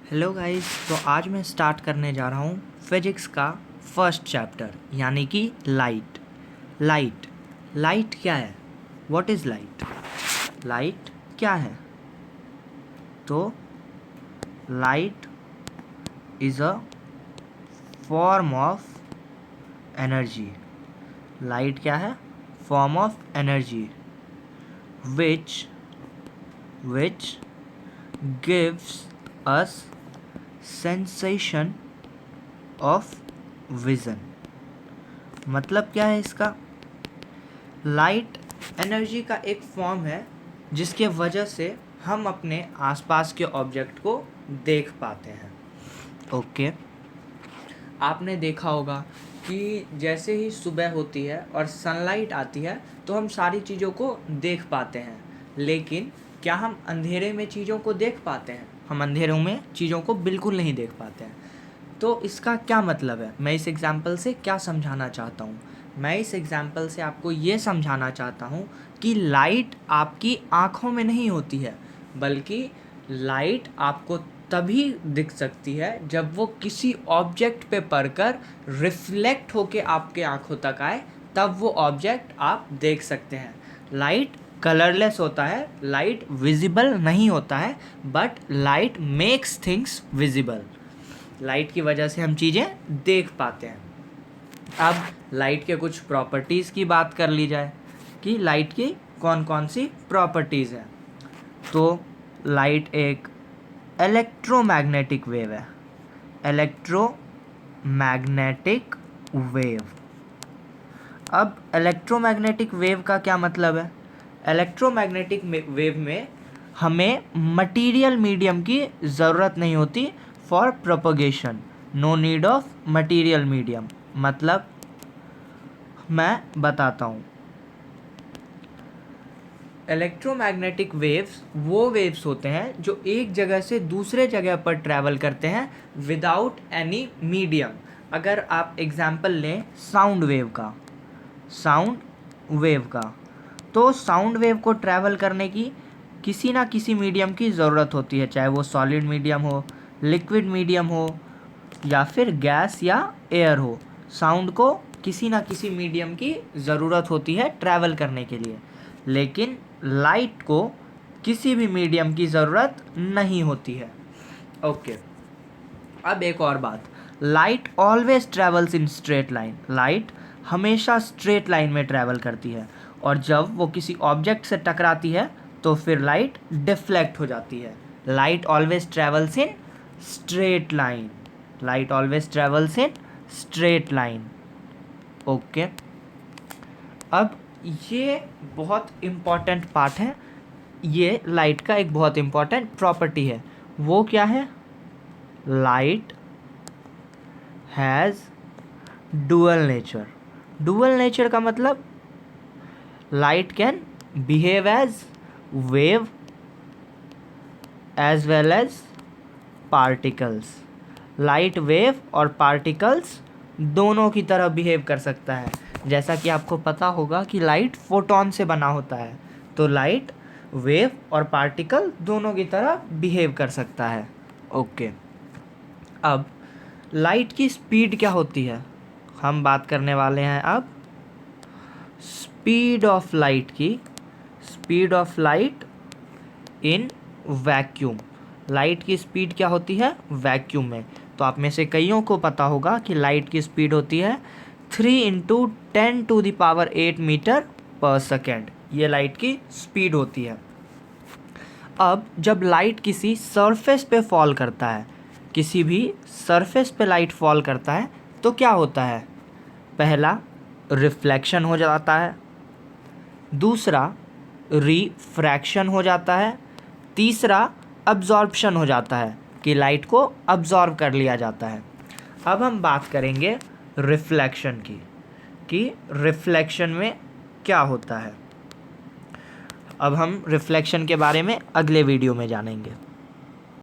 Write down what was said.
Hello guys, तो आज मैं स्टार्ट करने जा रहा हूँ फिजिक्स का फर्स्ट चैप्टर यानी कि लाइट। लाइट क्या है? What is light? लाइट क्या है? तो light is a form of energy. Light क्या है? Form of energy which gives us sensation of vision। मतलब क्या है इसका? लाइट एनर्जी का एक फॉर्म है जिसके वजह से हम अपने आसपास के ऑब्जेक्ट को देख पाते हैं। ओके, आपने देखा होगा कि जैसे ही सुबह होती है और सनलाइट आती है तो हम सारी चीज़ों को देख पाते हैं, लेकिन क्या हम अंधेरे में चीज़ों को देख पाते हैं? हम अंधेरों में चीज़ों को बिल्कुल नहीं देख पाते हैं। तो इसका क्या मतलब है? मैं इस एग्जाम्पल से क्या समझाना चाहता हूँ? मैं इस एग्जाम्पल से आपको ये समझाना चाहता हूँ कि लाइट आपकी आँखों में नहीं होती है, बल्कि लाइट आपको तभी दिख सकती है जब वो किसी ऑब्जेक्ट पे पड़कर रिफ्लेक्ट होके आपके आँखों तक आए, तब वो ऑब्जेक्ट आप देख सकते हैं। लाइट कलरलेस होता है, लाइट विजिबल नहीं होता है, but light makes things visible. Light की वजह से हम चीज़ें देख पाते हैं। अब लाइट के कुछ प्रॉपर्टीज़ की बात कर ली जाए कि लाइट की कौन कौन सी प्रॉपर्टीज़ हैं। तो लाइट एक इलेक्ट्रोमैग्नेटिक वेव है। Electromagnetic wave. अब इलेक्ट्रोमैग्नेटिक वेव का क्या मतलब है? इलेक्ट्रोमैग्नेटिक वेव में हमें मटेरियल मीडियम की ज़रूरत नहीं होती for propagation. No need of material medium. मतलब मैं बताता हूँ, इलेक्ट्रोमैग्नेटिक वेव्स वो वेव्स होते हैं जो एक जगह से दूसरे जगह पर ट्रैवल करते हैं विदाउट एनी मीडियम। अगर आप एग्जाम्पल लें साउंड वेव का, तो साउंड वेव को ट्रैवल करने की किसी ना किसी मीडियम की ज़रूरत होती है, चाहे वो सॉलिड मीडियम हो, लिक्विड मीडियम हो, या फिर गैस या एयर हो। साउंड को किसी ना किसी मीडियम की ज़रूरत होती है ट्रैवल करने के लिए, लेकिन लाइट को किसी भी मीडियम की ज़रूरत नहीं होती है। ओके, अब एक और बात, light always travels in straight line. Light हमेशा स्ट्रेट लाइन में ट्रैवल करती है, और जब वो किसी ऑब्जेक्ट से टकराती है तो फिर लाइट डिफ्लेक्ट हो जाती है। Light always travels in straight line. Light always travels in straight line. Okay, अब ये बहुत इम्पॉर्टेंट पार्ट है। ये लाइट का एक बहुत इम्पॉर्टेंट प्रॉपर्टी है। वो क्या है? Light has dual nature. Dual nature का मतलब light can behave as wave as well as particles. Light wave और पार्टिकल्स दोनों की तरह बिहेव कर सकता है। जैसा कि आपको पता होगा कि लाइट फोटॉन से बना होता है, तो लाइट वेव और पार्टिकल दोनों की तरह बिहेव कर सकता है। ओके, अब लाइट की स्पीड क्या होती है? हम बात करने वाले हैं अब स्पीड ऑफ लाइट की। Speed of light in vacuum. Light की स्पीड क्या होती है वैक्यूम में? तो आप में से कईयों को पता होगा कि लाइट की स्पीड होती है 3 × 10⁸ मीटर पर सेकेंड। ये लाइट की स्पीड होती है। अब जब लाइट किसी सरफेस पे फॉल करता है, किसी भी सरफेस पे लाइट फॉल करता है, तो क्या होता है? पहला, रिफ्लेक्शन हो जाता है। दूसरा, रिफ्रैक्शन हो जाता है। तीसरा, अब्जॉर्प्शन हो जाता है कि लाइट को अब्जॉर्ब कर लिया जाता है। अब हम बात करेंगे रिफ्लेक्शन की, कि रिफ्लेक्शन में क्या होता है। अब हम रिफ्लेक्शन के बारे में अगले वीडियो में जानेंगे।